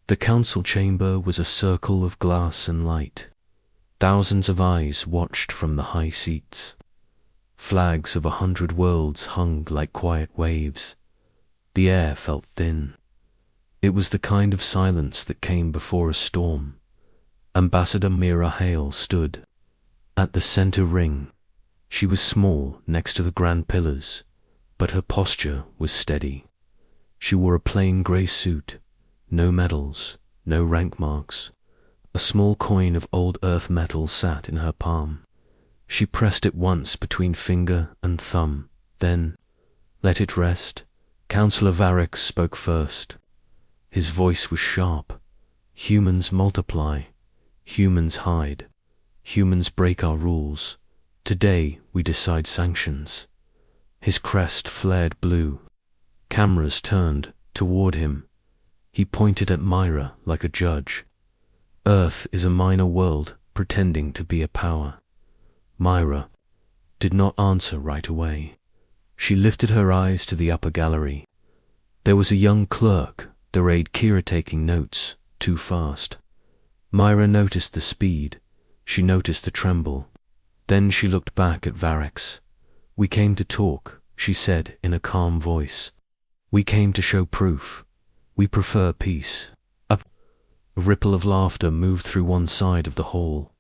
The council chamber was a circle of glass and light. Thousands of eyes watched from the high seats. Flags of 100 worlds hung like quiet waves. The air felt thin. It was the kind of silence that came before a storm. Ambassador Mira Hale stood at the center ring. She was small next to the grand pillars, but her posture was steady. She wore a plain grey suit, no medals, no rank marks. A small coin of old earth metal sat in her palm. She pressed it once between finger and thumb, then let it rest. Councillor Varric spoke first. His voice was sharp. Humans multiply. Humans hide. Humans break our rules. Today we decide sanctions. His crest flared blue. Cameras turned toward him. He pointed at Myra like a judge. Earth is a minor world pretending to be a power. Myra did not answer right away. She lifted her eyes to the upper gallery. There was a young clerk, their aide Kira, taking notes, too fast. Myra noticed the speed. She noticed the tremble. Then she looked back at Varric. "We came to talk," she said in a calm voice. "We came to show proof. We prefer peace." A ripple of laughter moved through one side of the hall.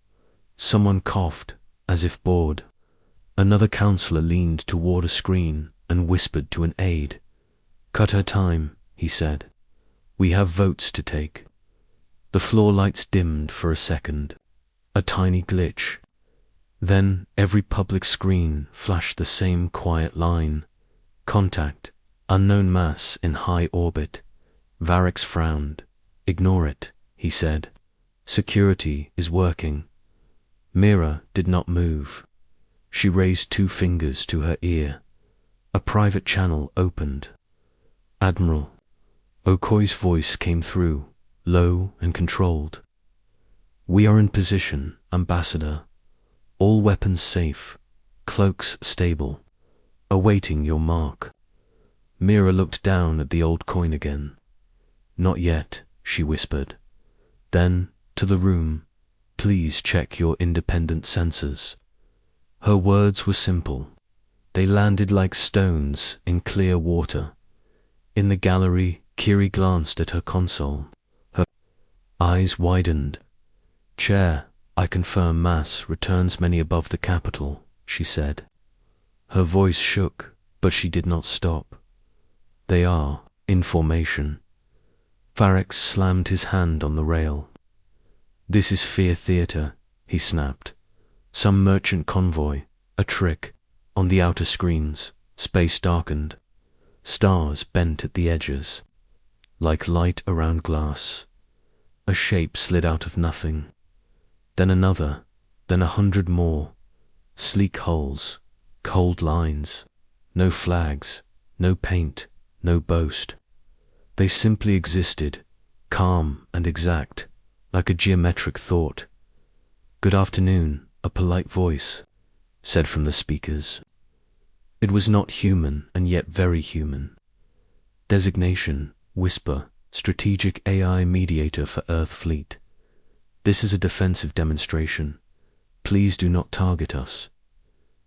Someone coughed, as if bored. Another councillor leaned toward a screen and whispered to an aide. "Cut her time," he said. "We have votes to take." The floor lights dimmed for a second. A tiny glitch. Then every public screen flashed the same quiet line. "Contact. Unknown mass in high orbit." Varric frowned. "Ignore it," he said. "Security is working." Mira did not move. She raised 2 fingers to her ear. A private channel opened. "Admiral." Okoy's voice came through, low and controlled. "We are in position, Ambassador. All weapons safe, cloaks stable, awaiting your mark." Mira looked down at the old coin again. "Not yet," she whispered. Then, to the room, "Please check your independent sensors." Her words were simple. They landed like stones in clear water. In the gallery, Kiri glanced at her console. Her eyes widened. "Chair, I confirm mass returns many above the capital," she said. Her voice shook, but she did not stop. "They are in formation." Varric slammed his hand on the rail. "This is fear theater," he snapped. "Some merchant convoy, a trick." On the outer screens, space darkened. Stars bent at the edges, like light around glass. A shape slid out of nothing. Then another, then 100 more. Sleek hulls, cold lines. No flags, no paint, no boast. They simply existed, calm and exact, like a geometric thought. "Good afternoon," a polite voice said from the speakers. It was not human and yet very human. Designation, Whisper, Strategic AI Mediator for Earth Fleet. "This is a defensive demonstration. Please do not target us."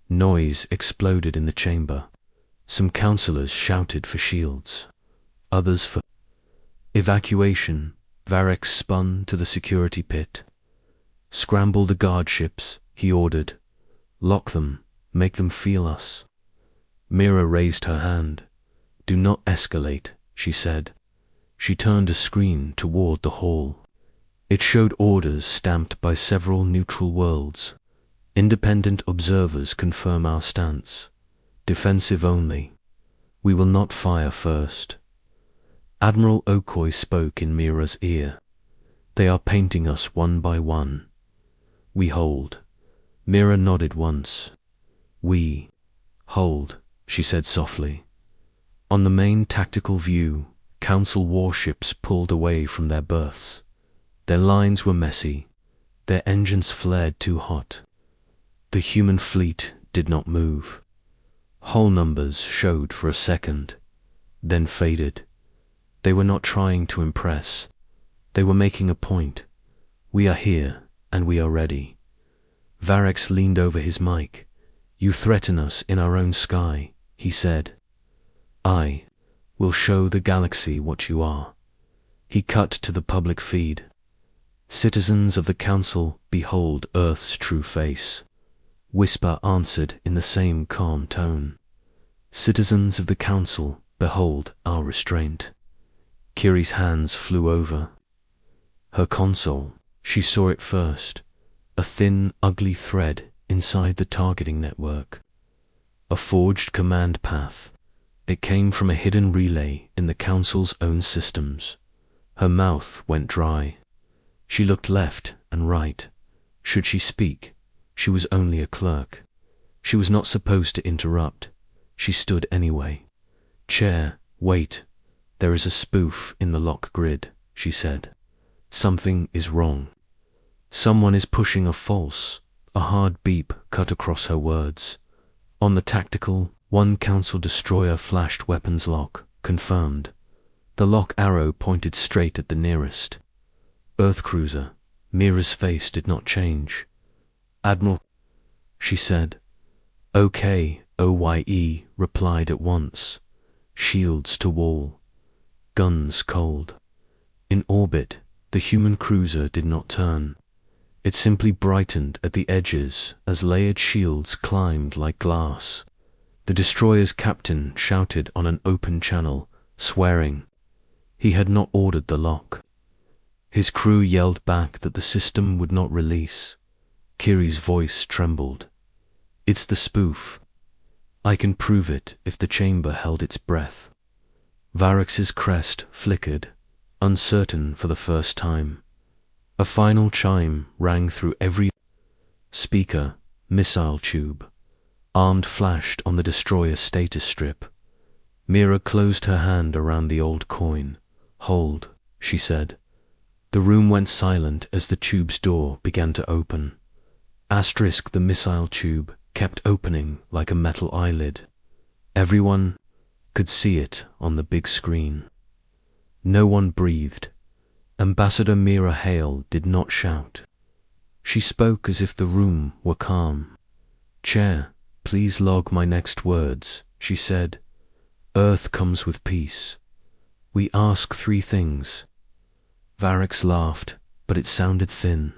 Noise exploded in the chamber. Some councillors shouted for shields, others for evacuation. Varric spun to the security pit. "Scramble the guard ships," he ordered. "Lock them, make them feel us." Mira raised her hand. "Do not escalate," she said. She turned a screen toward the hall. It showed orders stamped by several neutral worlds. "Independent observers confirm our stance. Defensive only. We will not fire first." Admiral Okoy spoke in Mira's ear. "They are painting us one by one. We hold." Mira nodded once. "We hold," she said softly. On the main tactical view, Council warships pulled away from their berths. Their lines were messy. Their engines flared too hot. The human fleet did not move. Hull numbers showed for a second, then faded. They were not trying to impress. They were making a point. We are here, and we are ready. Varex leaned over his mic. You threaten us in our own sky, he said. I will show the galaxy what you are. He cut to the public feed. Citizens of the Council, behold Earth's true face. Whisper answered in the same calm tone. Citizens of the Council, behold our restraint. Kiri's hands flew over. Her console, she saw it first, a thin, ugly thread inside the targeting network. A forged command path. It came from a hidden relay in the Council's own systems. Her mouth went dry. She looked left and right. Should she speak? She was only a clerk. She was not supposed to interrupt. She stood anyway. Chair, wait. There is a spoof in the lock grid, she said. Something is wrong. Someone is pushing a false. A hard beep cut across her words. On the tactical, one Council destroyer flashed weapons lock, confirmed. The lock arrow pointed straight at the nearest. Earth cruiser. Mira's face did not change. Admiral, she said. Okay, OYE replied at once. Shields to wall. Guns cold. In orbit, the human cruiser did not turn. It simply brightened at the edges as layered shields climbed like glass. The destroyer's captain shouted on an open channel, swearing. He had not ordered the lock. His crew yelled back that the system would not release. Kiri's voice trembled. It's the spoof. I can prove it if the chamber held its breath. Varex's crest flickered, uncertain for the first time. A final chime rang through every speaker, missile tube. Armed flashed on the destroyer status strip. Mira closed her hand around the old coin. Hold, she said. The room went silent as the tube's door began to open. Asterisk, the missile tube kept opening like a metal eyelid. Everyone could see it on the big screen. No one breathed. Ambassador Mira Hale did not shout. She spoke as if the room were calm. Chair, please log my next words, she said. Earth comes with peace. We ask 3 things. Varex laughed, but it sounded thin.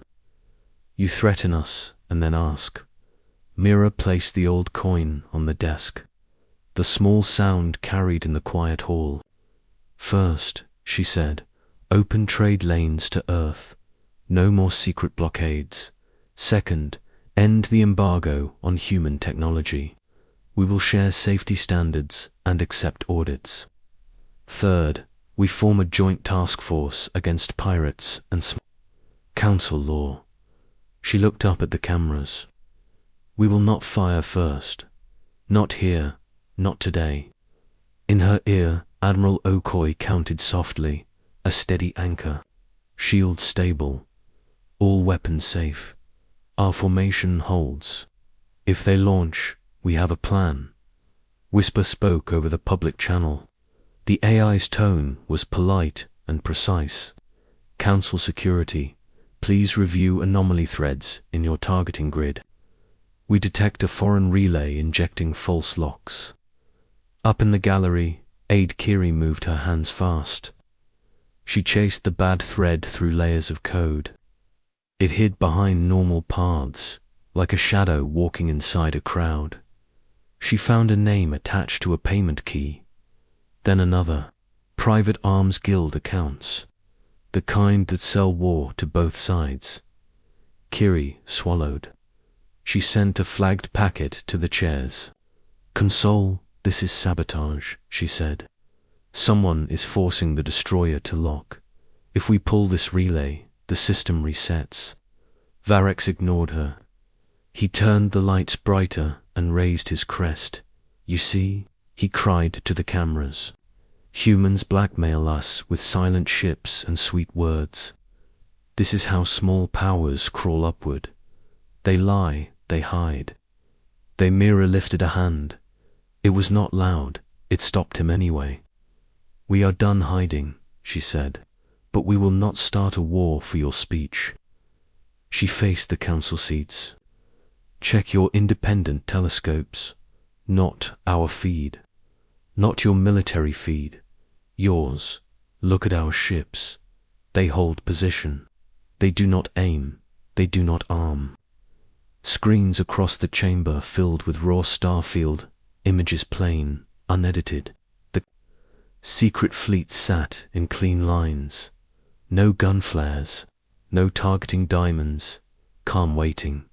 You threaten us and then ask. Mira placed the old coin on the desk. The small sound carried in the quiet hall. First, she said, open trade lanes to Earth. No more secret blockades. Second, end the embargo on human technology. We will share safety standards and accept audits. Third, we form a joint task force against pirates and Council law. She looked up at the cameras. We will not fire first. Not here, not today. In her ear, Admiral Okoy counted softly, a steady anchor. Shield stable. All weapons safe. Our formation holds. If they launch, we have a plan. Whisper spoke over the public channel. The AI's tone was polite and precise. Council security, please review anomaly threads in your targeting grid. We detect a foreign relay injecting false locks. Up in the gallery, Aide Kiri moved her hands fast. She chased the bad thread through layers of code. It hid behind normal paths, like a shadow walking inside a crowd. She found a name attached to a payment key. Then another. Private Arms Guild accounts. The kind that sell war to both sides. Kiri swallowed. She sent a flagged packet to the chairs. Console, this is sabotage, she said. Someone is forcing the destroyer to lock. If we pull this relay, the system resets. Varex ignored her. He turned the lights brighter and raised his crest. You see, he cried to the cameras. Humans blackmail us with silent ships and sweet words. This is how small powers crawl upward. They lie, they hide. Mira lifted a hand. It was not loud, it stopped him anyway. We are done hiding, she said. but we will not start a war for your speech. She faced the council seats. Check your independent telescopes, not our feed. Not your military feed, yours. Look at our ships. They hold position. They do not aim. They do not arm. Screens across the chamber filled with raw starfield, images plain, unedited. The secret fleet sat in clean lines. No gun flares, no targeting diamonds, calm waiting.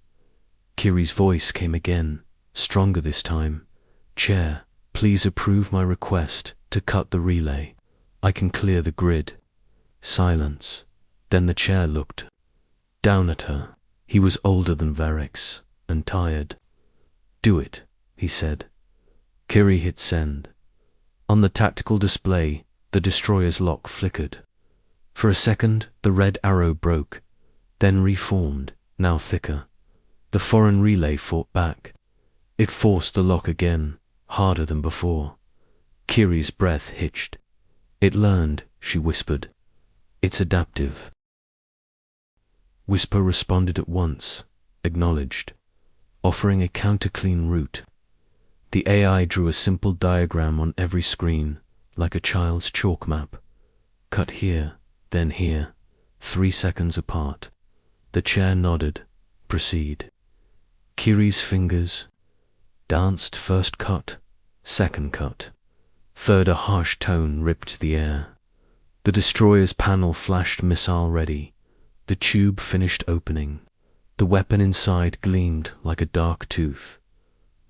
Kiri's voice came again, stronger this time. Chair, please approve my request to cut the relay. I can clear the grid. Silence. Then the chair looked down at her. He was older than Varix, and tired. Do it, he said. Kiri hit send. On the tactical display, the destroyer's lock flickered. For a second, the red arrow broke, then reformed, now thicker. The foreign relay fought back. It forced the lock again, harder than before. Kiri's breath hitched. It learned, she whispered. It's adaptive. Whisper responded at once, acknowledged, offering a counter-clean route. The AI drew a simple diagram on every screen, like a child's chalk map. Cut here, then here, 3 seconds apart. The chair nodded. Proceed. Kiri's fingers danced. First cut, second cut. Third, a harsh tone ripped the air. The destroyer's panel flashed missile ready. The tube finished opening. The weapon inside gleamed like a dark tooth.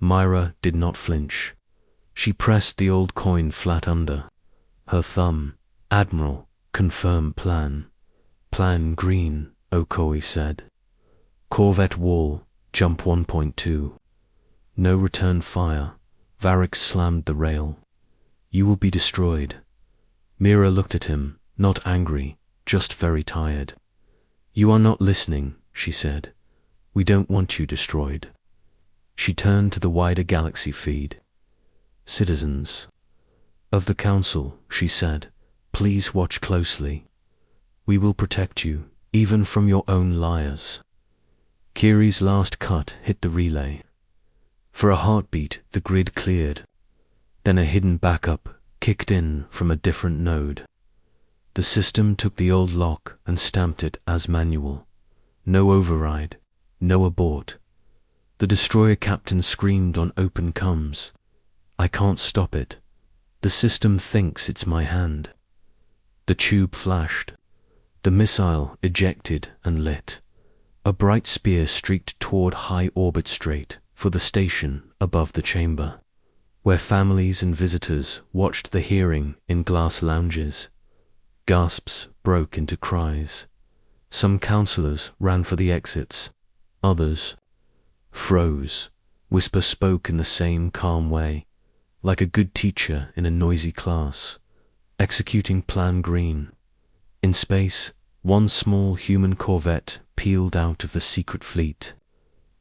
Myra did not flinch. She pressed the old coin flat under. Her thumb, Admiral, confirm plan. Plan green, Okoye said. Corvette wall, jump 1.2. No return fire. Varix slammed the rail. You will be destroyed. Mira looked at him, not angry, just very tired. You are not listening, she said. We don't want you destroyed. She turned to the wider galaxy feed. Citizens of the Council, she said, please watch closely. We will protect you, even from your own liars. Kiri's last cut hit the relay. For a heartbeat, the grid cleared. Then a hidden backup kicked in from a different node. The system took the old lock and stamped it as manual. No override, no abort. The destroyer captain screamed on open comms. I can't stop it. The system thinks it's my hand. The tube flashed. The missile ejected and lit. A bright spear streaked toward high orbit straight for the station above the chamber, where families and visitors watched the hearing in glass lounges. Gasps broke into cries. Some counselors ran for the exits. Others froze. Whisper spoke in the same calm way, like a good teacher in a noisy class, executing Plan Green. In space, one small human corvette peeled out of the secret fleet.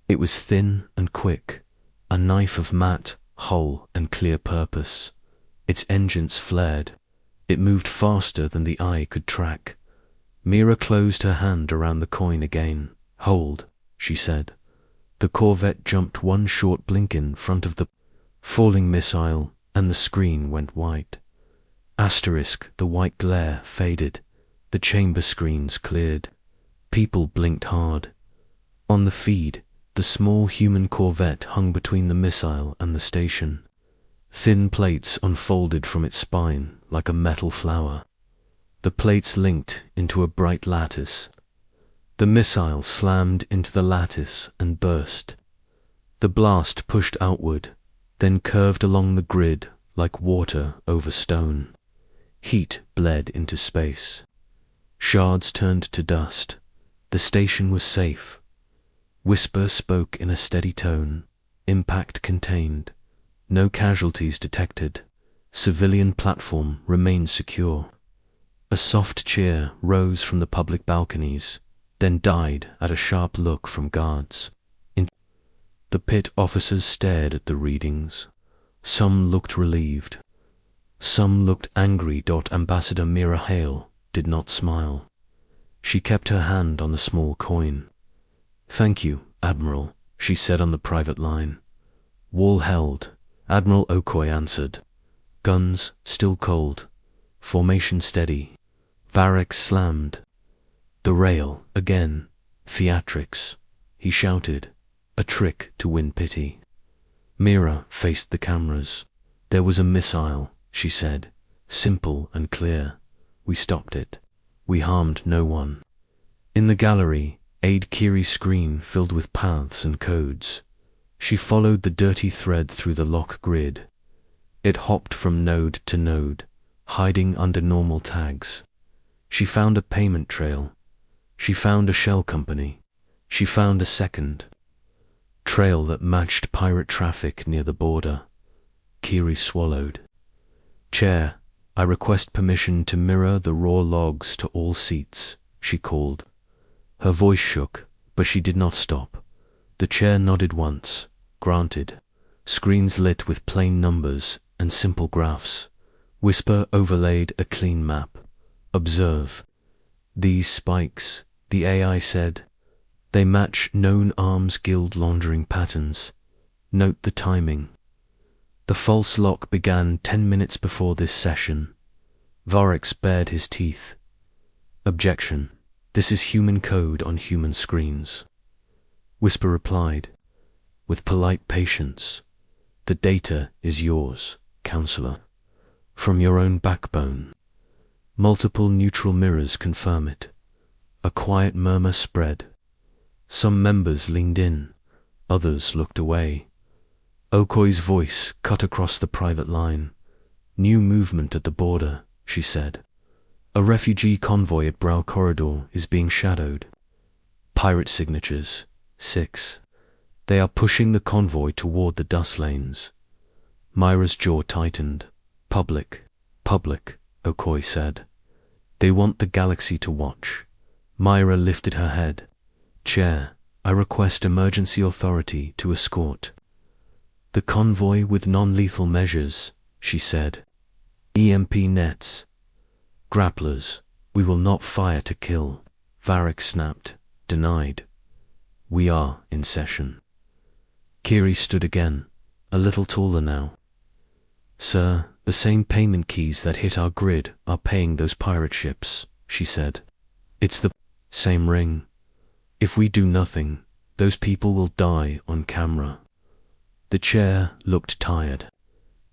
It was thin and quick, a knife of matte hull and clear purpose. Its engines flared. It moved faster than the eye could track. Mira closed her hand around the coin again. Hold, she said. The corvette jumped one short blink in front of the falling missile, and the screen went white. Asterisk, the white glare faded. The chamber screens cleared. People blinked hard. On the feed, the small human corvette hung between the missile and the station. Thin plates unfolded from its spine like a metal flower. The plates linked into a bright lattice. The missile slammed into the lattice and burst. The blast pushed outward, then curved along the grid like water over stone. Heat bled into space. Shards turned to dust. The station was safe. Whisper spoke in a steady tone. Impact contained. No casualties detected. Civilian platform remained secure. A soft cheer rose from the public balconies, then died at a sharp look from guards. In the pit, officers stared at the readings. Some looked relieved. Some looked angry. Ambassador Mira Hale, did not smile. She kept her hand on the small coin. "Thank you, Admiral," she said on the private line. "Wall held," Admiral Okoye answered. "Guns still cold. Formation steady." Varric slammed. "The rail, again. Theatrics," he shouted. "A trick to win pity." Mira faced the cameras. "There was a missile," she said. "Simple and clear. We stopped it. We harmed no one." In the gallery, Aide Kiri's screen filled with paths and codes. She followed the dirty thread through the lock grid. It hopped from node to node, hiding under normal tags. She found a payment trail. She found a shell company. She found a second trail that matched pirate traffic near the border. Kiri swallowed. "Chair, I request permission to mirror the raw logs to all seats," she called. Her voice shook, but she did not stop. The chair nodded once. "Granted." Screens lit with plain numbers and simple graphs. Whisper overlaid a clean map. "Observe. These spikes," the AI said. "They match known arms guild laundering patterns. Note the timing. The false lock began 10 minutes before this session." Varric bared his teeth. "Objection. This is human code on human screens." Whisper replied, with polite patience, "The data is yours, Counselor. From your own backbone. Multiple neutral mirrors confirm it." A quiet murmur spread. Some members leaned in, others looked away. Okoye's voice cut across the private line. "New movement at the border," she said. "A refugee convoy at Brow Corridor is being shadowed. Pirate signatures, 6. They are pushing the convoy toward the dust lanes." Myra's jaw tightened. Public, Okoye said. "They want the galaxy to watch." Myra lifted her head. "Chair, I request emergency authority to escort the convoy with non-lethal measures," she said. "EMP nets. Grapplers. We will not fire to kill." Varric snapped. "Denied. We are in session." Kiri stood again, a little taller now. "Sir, the same payment keys that hit our grid are paying those pirate ships," she said. "It's the same ring. If we do nothing, those people will die on camera." The chair looked tired.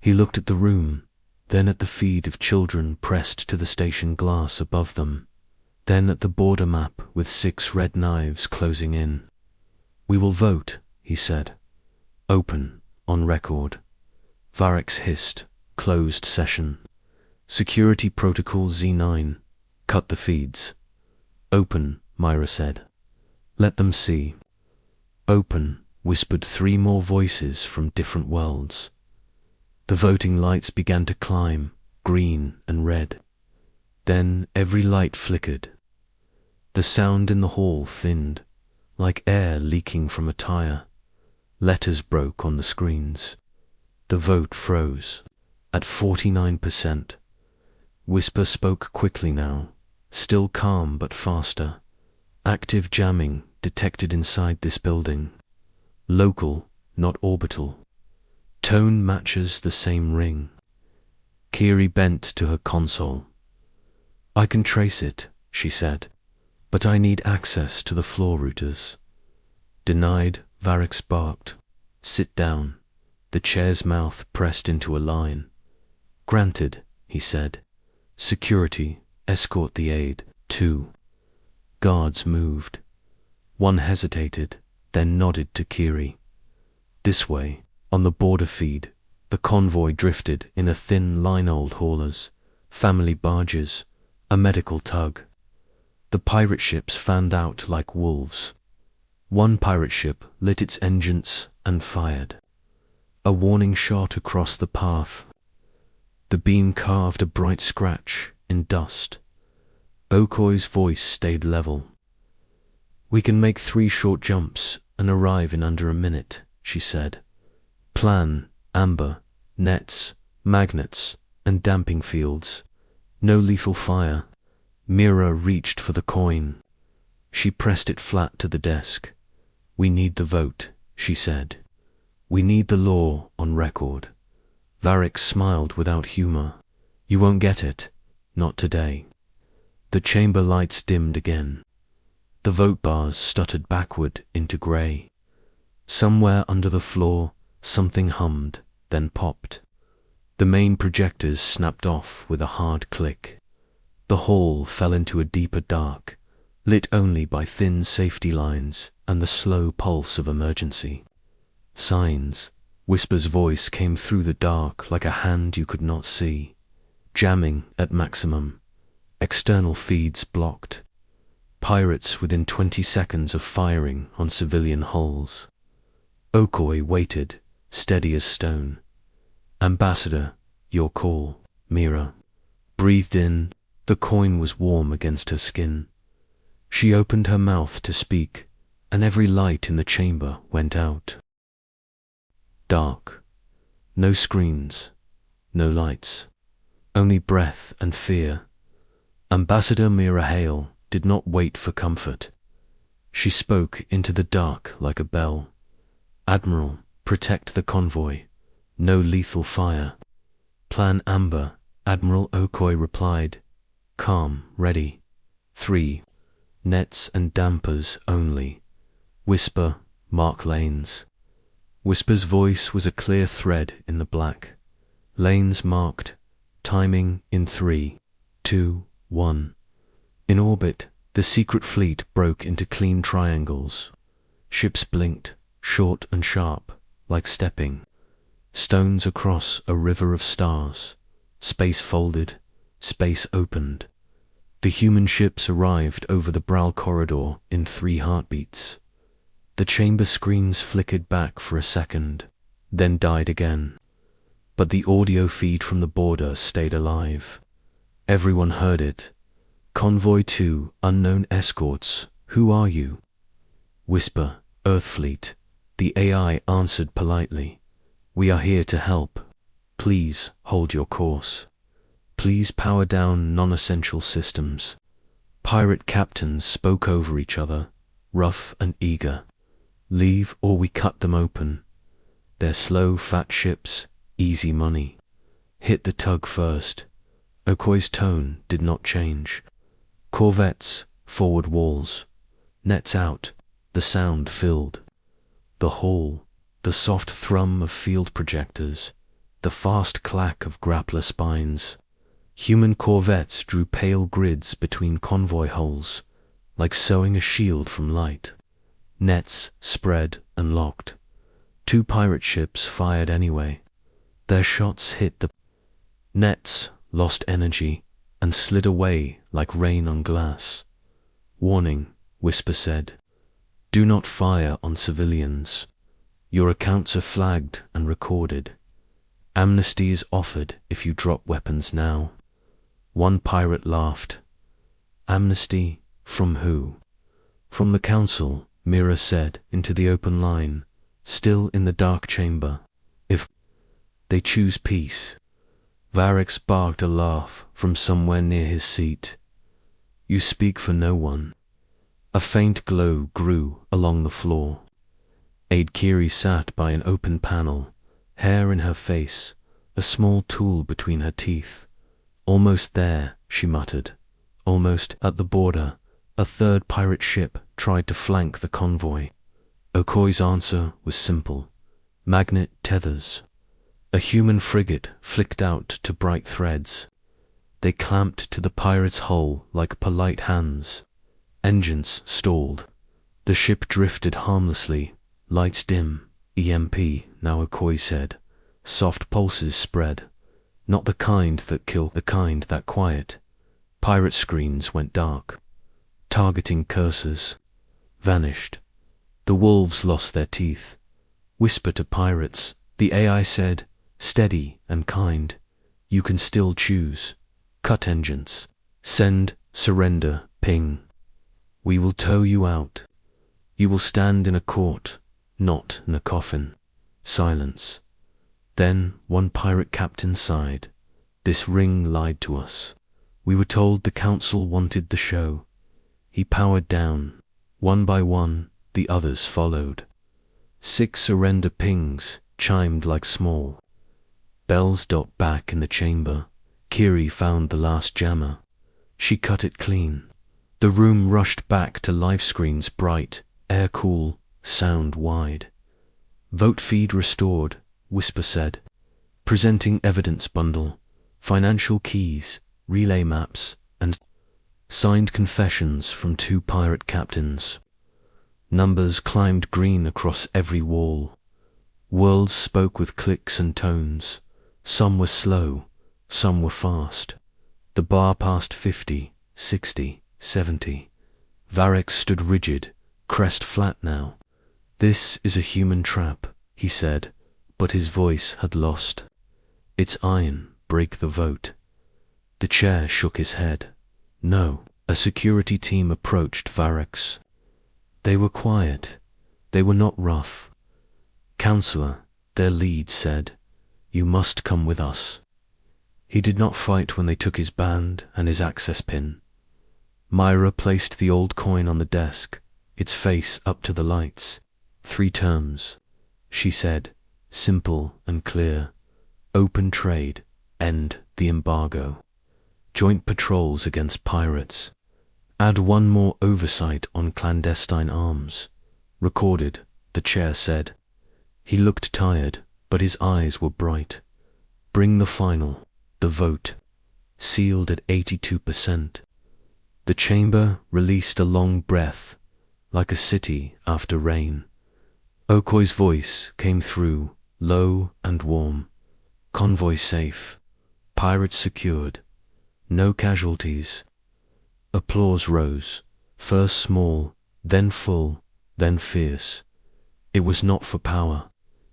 He looked at the room, then at the feed of children pressed to the station glass above them, then at the border map with 6 red knives closing in. "We will vote," he said. "Open, on record." Varric hissed. "Closed session. Security Protocol Z9. Cut the feeds." "Open," Myra said. "Let them see." "Open," whispered 3 more voices from different worlds. The voting lights began to climb, green and red. Then every light flickered. The sound in the hall thinned, like air leaking from a tire. Letters broke on the screens. The vote froze, at 49%. Whisper spoke quickly now, still calm but faster. "Active jamming detected inside this building. Local, not orbital. Tone matches the same ring." Kiri bent to her console. "I can trace it," she said, "but I need access to the floor routers." "Denied," Varric barked. "Sit down." The chair's mouth pressed into a line. "Granted," he said. "Security, escort the aide." 2. Guards moved. One hesitated, then nodded to Kiri. This way, on the border feed, the convoy drifted in a thin line. Old haulers, family barges, a medical tug. The pirate ships fanned out like wolves. One pirate ship lit its engines and fired. A warning shot across the path. The beam carved a bright scratch in dust. Okoye's voice stayed level. "We can make 3 short jumps and arrive in under a minute," she said. "Plan, amber, nets, magnets, and damping fields. No lethal fire. Mira reached for the coin. She pressed it flat to the desk. "We need the vote," she said. "We need the law on record." Varric smiled without humor. "You won't get it. Not today." The chamber lights dimmed again. The vote bars stuttered backward into grey. Somewhere under the floor, something hummed, then popped. The main projectors snapped off with a hard click. The hall fell into a deeper dark, lit only by thin safety lines and the slow pulse of emergency. "Signs." Whisper's voice came through the dark like a hand you could not see. "Jamming at maximum. External feeds blocked. Pirates within 20 seconds of firing on civilian hulls." Okoye waited, steady as stone. "Ambassador, your call." Mira breathed in. The coin was warm against her skin. She opened her mouth to speak, and every light in the chamber went out. Dark. No screens. No lights. Only breath and fear. Ambassador Mira Hale did not wait for comfort. She spoke into the dark like a bell. "Admiral, protect the convoy. No lethal fire." "Plan Amber," Admiral Okoye replied. "Calm, ready. 3. Nets and dampers only. Whisper, mark lanes." Whisper's voice was a clear thread in the black. Lanes marked, timing in 3, 2, 1. In orbit, the secret fleet broke into clean triangles. Ships blinked, short and sharp, like stepping. Stones across a river of stars. Space folded, space opened. The human ships arrived over the Bral corridor in 3 heartbeats. The chamber screens flickered back for a second, then died again. But the audio feed from the border stayed alive. Everyone heard it. "Convoy 2, unknown escorts, who are you?" Whisper, "Earthfleet." The AI answered politely. "We are here to help. Please hold your course. Please power down non-essential systems." Pirate captains spoke over each other, rough and eager. "Leave or we cut them open. They're slow, fat ships, easy money. Hit the tug first." Okoye's tone did not change. "Corvettes, forward walls. Nets out." The sound filled the hall, the soft thrum of field projectors, the fast clack of grappler spines. Human corvettes drew pale grids between convoy hulls, like sewing a shield from light. Nets spread and locked. 2 pirate ships fired anyway. Their shots hit the nets, lost energy, and slid away like rain on glass. "Warning," Whisper said. "Do not fire on civilians. Your accounts are flagged and recorded. Amnesty is offered if you drop weapons now." One pirate laughed. "Amnesty? From who?" "From the Council," Mira said into the open line, still in the dark chamber. "If they choose peace." Varric sparked a laugh from somewhere near his seat. "You speak for no one." A faint glow grew along the floor. Aide Kiri sat by an open panel, hair in her face, a small tool between her teeth. "Almost there," she muttered. Almost at the border, a 3rd pirate ship tried to flank the convoy. Okoye's answer was simple. Magnet tethers. A human frigate flicked out to bright threads. They clamped to the pirate's hull like polite hands. Engines stalled. The ship drifted harmlessly. Lights dim. EMP, now Okoye said. Soft pulses spread. Not the kind that kill, the kind that quiet. Pirate screens went dark. Targeting cursors vanished. The wolves lost their teeth. "Whisper to pirates," the AI said, steady and kind. "You can still choose. Cut engines. Send, surrender, ping. We will tow you out. You will stand in a court, not in a coffin." Silence. Then one pirate captain sighed. "This ring lied to us. We were told the council wanted the show. He powered down. One by one, the others followed. 6 surrender pings chimed like small bells. Back in the chamber, Kiri found the last jammer. She cut it clean. The room rushed back to live screens bright, air cool, sound wide. Vote feed restored, Whisper said. Presenting evidence bundle, financial keys, relay maps, and signed confessions from 2 pirate captains. Numbers climbed green across every wall. Worlds spoke with clicks and tones. Some were slow, some were fast. The bar passed 50, 60, 70. Varric stood rigid, crest flat now. This is a human trap, he said, but his voice had lost its iron. Break the vote. The chair shook his head. No. A security team approached Varric. They were quiet. They were not rough. Counselor, their lead said, you must come with us. He did not fight when they took his band and his access pin. Myra placed the old coin on the desk, its face up to the lights. 3 terms, she said, simple and clear. Open trade, end the embargo. Joint patrols against pirates. Add 1 more oversight on clandestine arms. Recorded, the chair said. He looked tired, but his eyes were bright. Bring the final, the vote. Sealed at 82%. The chamber released a long breath, like a city after rain. Okoy's voice came through, low and warm. Convoy safe. Pirates secured. No casualties. Applause rose, first small, then full, then fierce. It was not for power.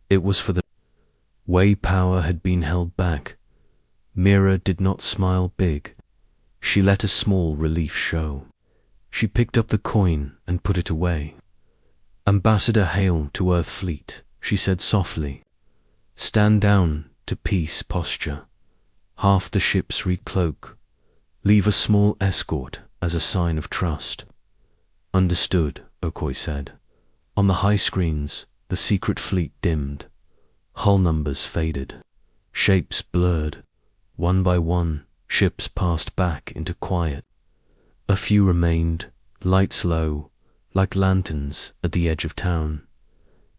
It was for the way power had been held back. Mira did not smile big. She let a small relief show. She picked up the coin and put it away. Ambassador hail to Earth Fleet, she said softly. Stand down to peace posture. Half the ships recloak. Leave a small escort as a sign of trust. Understood, Okoy said. On the high screens, the secret fleet dimmed. Hull numbers faded. Shapes blurred. One by one, ships passed back into quiet. A few remained, lights low, like lanterns at the edge of town.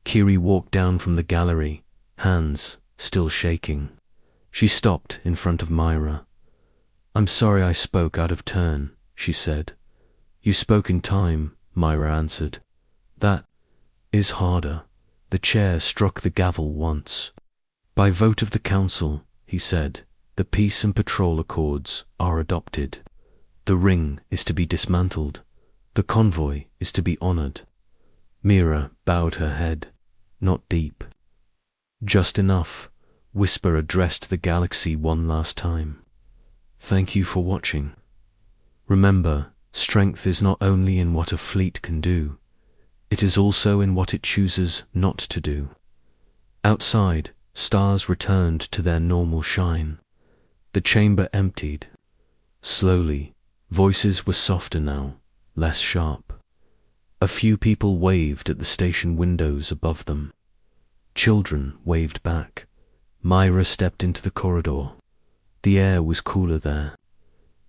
Kiri walked down from the gallery, hands still shaking. She stopped in front of Myra. I'm sorry I spoke out of turn, she said. You spoke in time, Myra answered. That is harder. The chair struck the gavel once. By vote of the council, he said, the peace and patrol accords are adopted. The ring is to be dismantled. The convoy is to be honored. Mira bowed her head, not deep. Just enough. Whisper addressed the galaxy one last time. Thank you for watching. Remember, strength is not only in what a fleet can do, it is also in what it chooses not to do. Outside, stars returned to their normal shine. The chamber emptied. Slowly, voices were softer now, less sharp. A few people waved at the station windows above them. Children waved back. Myra stepped into the corridor. The air was cooler there.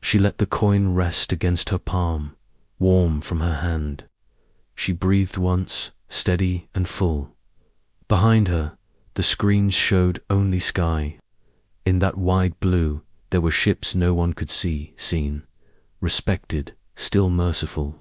She let the coin rest against her palm, warm from her hand. She breathed once, steady and full. Behind her, the screens showed only sky. In that wide blue, there were ships no one could see, seen, respected, still merciful.